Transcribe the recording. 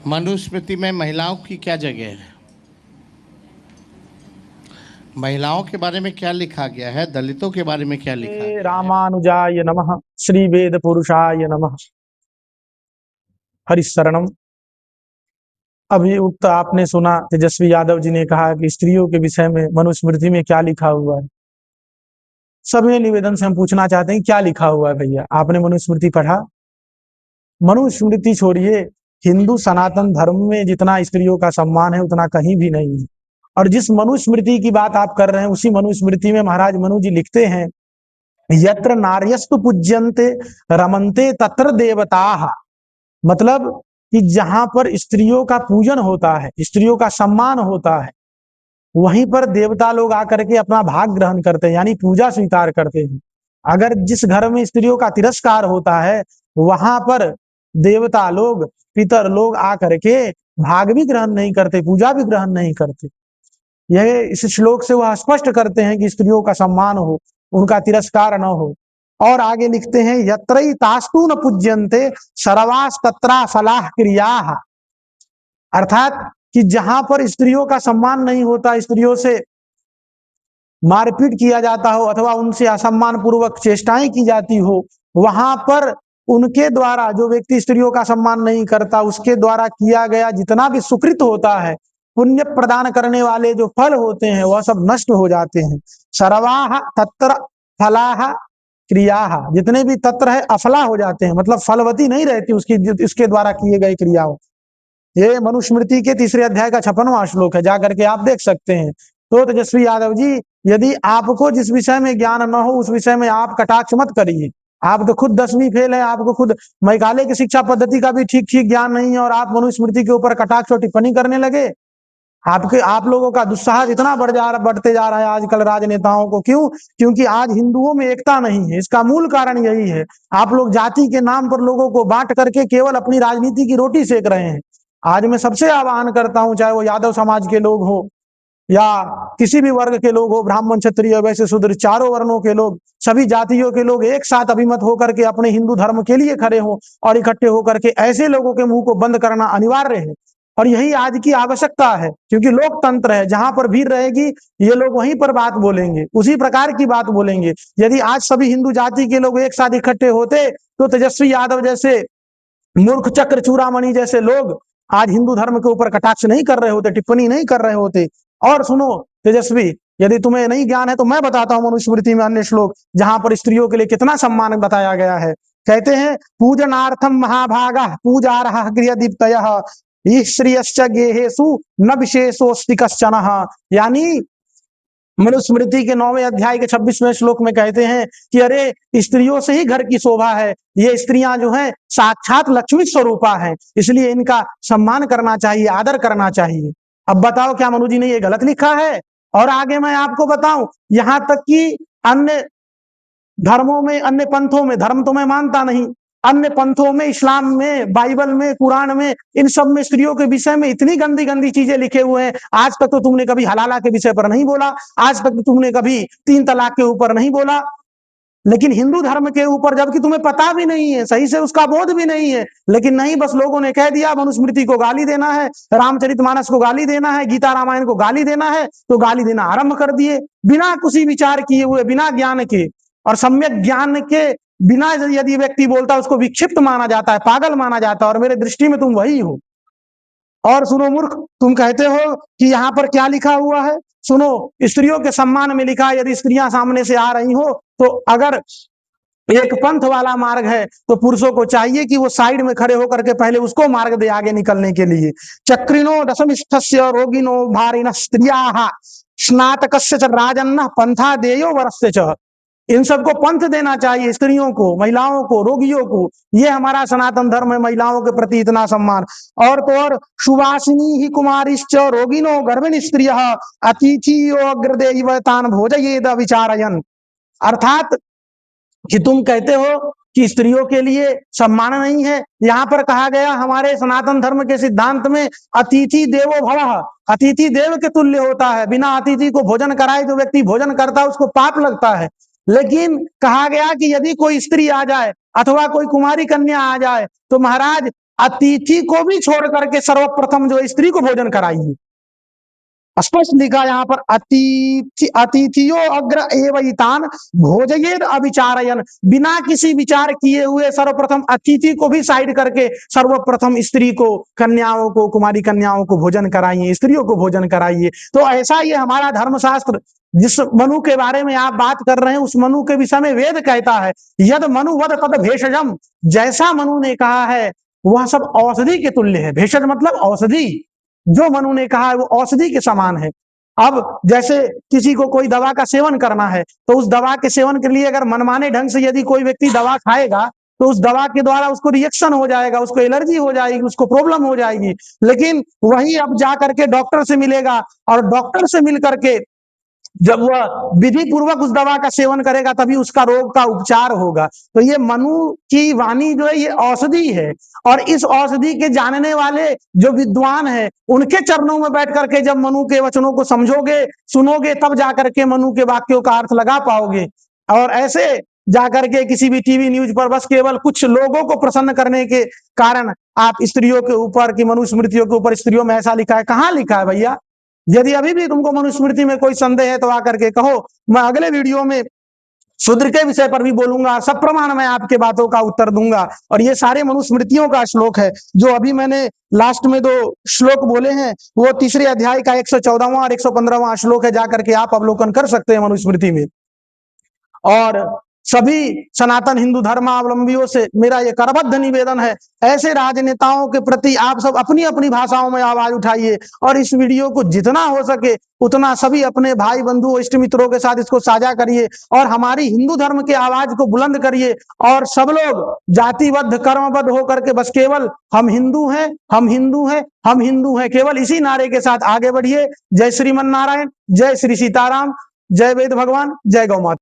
मनुस्मृति में महिलाओं की क्या जगह है? महिलाओं के बारे में क्या लिखा गया है? दलितों के बारे में क्या लिखा गया है? रामानुजाय नमः। श्री वेद पुरुषाय नमः। हरिशरणम। अभी उक्त आपने सुना तेजस्वी यादव जी ने कहा कि स्त्रियों के विषय में मनुस्मृति में क्या लिखा हुआ है। सभी निवेदन से हम पूछना चाहते हैं क्या लिखा हुआ है भैया, आपने मनुस्मृति पढ़ा? मनुस्मृति छोड़िए, हिंदू सनातन धर्म में जितना स्त्रियों का सम्मान है उतना कहीं भी नहीं है। और जिस मनुस्मृति की बात आप कर रहे हैं उसी मनुस्मृति में महाराज मनु जी लिखते हैं, यत्र नार्यस्तु पूज्यन्ते रमन्ते तत्र देवताः। मतलब कि जहां पर स्त्रियों का पूजन होता है, स्त्रियों का सम्मान होता है, वहीं पर देवता लोग आकर के अपना भाग ग्रहण करते हैं, यानी पूजा स्वीकार करते हैं। अगर जिस घर में स्त्रियों का तिरस्कार होता है वहां पर देवता लोग, पितर लोग आकर के भाग भी ग्रहण नहीं करते, पूजा भी ग्रहण नहीं करते। यह इस श्लोक से वह स्पष्ट करते हैं कि स्त्रियों का सम्मान हो, उनका तिरस्कार न हो। और आगे लिखते हैं, यत्रई तास्तु न पूज्यन्ते सर्वास तत्रा फलाह क्रियाः। अर्थात कि जहां पर स्त्रियों का सम्मान नहीं होता, स्त्रियों से मारपीट किया जाता हो अथवा उनसे असम्मान पूर्वक चेष्टाएं की जाती हो, वहां पर उनके द्वारा, जो व्यक्ति स्त्रियों का सम्मान नहीं करता उसके द्वारा किया गया जितना भी सुकृत होता है, पुण्य प्रदान करने वाले जो फल होते हैं वह सब नष्ट हो जाते हैं। सर्वाः तत्र फलाः क्रियाः, जितने भी तत्र है अफला हो जाते हैं, मतलब फलवती नहीं रहती उसके द्वारा किए गए क्रियाओं। ये मनुस्मृति के 3 अध्याय का 56वां श्लोक है, जाकर के आप देख सकते हैं। तो तेजस्वी यादव जी, यदि आपको जिस विषय में ज्ञान न हो उस विषय में आप कटाक्ष मत करिए। आप तो खुद 10वीं फेल है, आपको खुद मैकाले की शिक्षा पद्धति का भी ठीक ठीक ज्ञान नहीं है और आप मनुस्मृति के ऊपर कटाक्ष और टिप्पणी करने लगे। आप लोगों का दुस्साहस इतना बढ़ते जा रहा है आजकल राजनेताओं को। क्यों? क्योंकि आज हिंदुओं में एकता नहीं है। इसका मूल कारण यही है, आप लोग जाति के नाम पर लोगों को बांट करके केवल अपनी राजनीति की रोटी सेक रहे हैं। आज मैं सबसे आह्वान करता हूं, चाहे वो यादव समाज के लोग हो या किसी भी वर्ग के लोग हो, ब्राह्मण क्षत्रिय वैश्य शूद्र, चारों वर्णों के लोग, सभी जातियों के लोग एक साथ अभिमत होकर के अपने हिंदू धर्म के लिए खड़े हो और इकट्ठे होकर के ऐसे लोगों के मुंह को बंद करना अनिवार्य है। और यही आज की आवश्यकता है, क्योंकि लोकतंत्र है, जहां पर भीड़ रहेगी ये लोग वहीं पर बात बोलेंगे, उसी प्रकार की बात बोलेंगे। यदि आज सभी हिंदू जाति के लोग एक साथ इकट्ठे होते तो तेजस्वी यादव जैसे मूर्ख चक्र चूड़ामणि जैसे लोग आज हिंदू धर्म के ऊपर कटाक्ष नहीं कर रहे होते, टिप्पणी नहीं कर रहे होते। और सुनो तेजस्वी, यदि तुम्हें नहीं ज्ञान है तो मैं बताता हूं मनुस्मृति में अन्य श्लोक जहां पर स्त्रियों के लिए कितना सम्मान बताया गया है। कहते हैं, पूजनार्थम महाभागा पूजारः गृहदीप्तयः स्त्रियश्च गेहेषु न विशेषोऽस्ति कश्चनः। यानी मनुस्मृति के 9वें अध्याय के 26वें श्लोक में कहते हैं कि अरे स्त्रियों से ही घर की शोभा है, ये स्त्रियां जो हैं साक्षात लक्ष्मी स्वरूपा हैं, इसलिए इनका सम्मान करना चाहिए, आदर करना चाहिए। अब बताओ क्या मनु जी ने ये गलत लिखा है? और आगे मैं आपको बताऊं, यहां तक कि अन्य धर्मों में, अन्य पंथों में, धर्म तो मैं मानता नहीं, अन्य पंथों में, इस्लाम में, बाइबल में, कुरान में, इन सब में स्त्रियों के विषय में इतनी गंदी गंदी चीजें लिखे हुए हैं। आज तक तो तुमने कभी हलाला के विषय पर नहीं बोला, आज तक तो तुमने कभी 3 तलाक के ऊपर नहीं बोला, लेकिन हिंदू धर्म के ऊपर, जबकि तुम्हें पता भी नहीं है, सही से उसका बोध भी नहीं है, लेकिन नहीं, बस लोगों ने कह दिया मनुस्मृति को गाली देना है, रामचरितमानस को गाली देना है, गीता रामायण को गाली देना है, तो गाली देना आरंभ कर दिए बिना किसी विचार किए हुए, बिना ज्ञान के। और सम्यक ज्ञान के बिना यदि व्यक्ति बोलता है उसको विक्षिप्त माना जाता है, पागल माना जाता है, और मेरे दृष्टि में तुम वही हो। और सुनो मूर्ख, तुम कहते हो कि यहाँ पर क्या लिखा हुआ है, सुनो, स्त्रियों के सम्मान में लिखा है, यदि स्त्रियां सामने से आ रही हो तो अगर एक पंथ वाला मार्ग है तो पुरुषों को चाहिए कि वो साइड में खड़े होकर के पहले उसको मार्ग दे आगे निकलने के लिए। चक्रिनो दशमिष्ठस्य रोगिनो भारिण स्त्रियाः स्नातकस्य च राजन्नः पंथा देयो वरस्य च। इन सबको पंथ देना चाहिए, स्त्रियों को, महिलाओं को, रोगियों को। ये हमारा सनातन धर्म है, महिलाओं के प्रति इतना सम्मान। और तो और, सुवासिनी ही कुमारिश्च रोगिनो गर्भिणी स्त्रियः अतिथियो अग्रदेव तान भोजयेद विचारयन्। अर्थात कि तुम कहते हो कि स्त्रियों के लिए सम्मान नहीं है। यहाँ पर कहा गया हमारे सनातन धर्म के सिद्धांत में, अतिथि देवो भवः, अतिथि देव के तुल्य होता है। बिना अतिथि को भोजन कराए जो व्यक्ति भोजन करता है उसको पाप लगता है। लेकिन कहा गया कि यदि कोई स्त्री आ जाए अथवा कोई कुमारी कन्या आ जाए तो महाराज अतिथि को भी छोड़ करके सर्वप्रथम जो स्त्री को भोजन कराइए। स्पष्ट लिखा यहाँ पर, अतिथियो अग्र एवं भोजयेद अविचारयन, बिना किसी विचार किए हुए सर्वप्रथम अतिथि को भी साइड करके सर्वप्रथम स्त्री को, कन्याओं को, कुमारी कन्याओं को भोजन कराइए, स्त्रियों को भोजन कराइए। तो ऐसा ये हमारा धर्मशास्त्र, जिस मनु के बारे में आप बात कर रहे हैं, उस मनु के विषय में वेद कहता है, यद मनु वद तद भेषजम, जैसा मनु ने कहा है वह सब औषधि के तुल्य है। भेषज मतलब औषधि, जो मनु ने कहा है वो औषधि के समान है। अब जैसे किसी को कोई दवा का सेवन करना है, तो उस दवा के सेवन के लिए अगर मनमाने ढंग से यदि कोई व्यक्ति दवा खाएगा, तो उस दवा के द्वारा उसको रिएक्शन हो जाएगा, उसको एलर्जी हो जाएगी, उसको प्रॉब्लम हो जाएगी। लेकिन वही अब जा करके डॉक्टर से मिलेगा, और डॉक्टर से मिल करके जब वह विधि पूर्वक उस दवा का सेवन करेगा, तभी उसका रोग का उपचार होगा। तो ये मनु की वाणी जो है ये औषधि है, और इस औषधि के जानने वाले जो विद्वान है, उनके चरणों में बैठ करके जब मनु के वचनों को समझोगे, सुनोगे, तब जाकर के मनु के वाक्यों का अर्थ लगा पाओगे। और ऐसे जाकर के किसी भी टीवी न्यूज पर बस केवल कुछ लोगों को प्रसन्न करने के कारण आप स्त्रियों के ऊपर, की मनुस्मृतियों के ऊपर स्त्रियों में ऐसा लिखा है, कहाँ लिखा है भैया? यदि अभी भी तुमको मनुस्मृति में कोई संदेह है तो आकर के कहो। मैं अगले वीडियो में शूद्र के विषय पर भी बोलूंगा, सब प्रमाण मैं आपके बातों का उत्तर दूंगा। और ये सारे मनुस्मृतियों का श्लोक है, जो अभी मैंने लास्ट में 2 श्लोक बोले हैं, वो 3रे अध्याय का 114वां और 115वां श्लोक है, जाकर के आप अवलोकन कर सकते हैं मनुस्मृति में। और सभी सनातन हिंदू धर्मावलंबियों से मेरा ये करबद्ध निवेदन है, ऐसे राजनेताओं के प्रति आप सब अपनी अपनी भाषाओं में आवाज उठाइए, और इस वीडियो को जितना हो सके उतना सभी अपने भाई बंधु इष्ट मित्रों के साथ इसको साझा करिए, और हमारी हिंदू धर्म की आवाज को बुलंद करिए। और सब लोग जातिबद्ध कर्मबद्ध होकर के बस केवल हम हिंदू हैं, हम हिंदू हैं, हम हिंदू हैं, केवल इसी नारे के साथ आगे बढ़िए। जय श्रीमन नारायण, जय श्री सीताराम, जय वेद भगवान, जय गौ माता।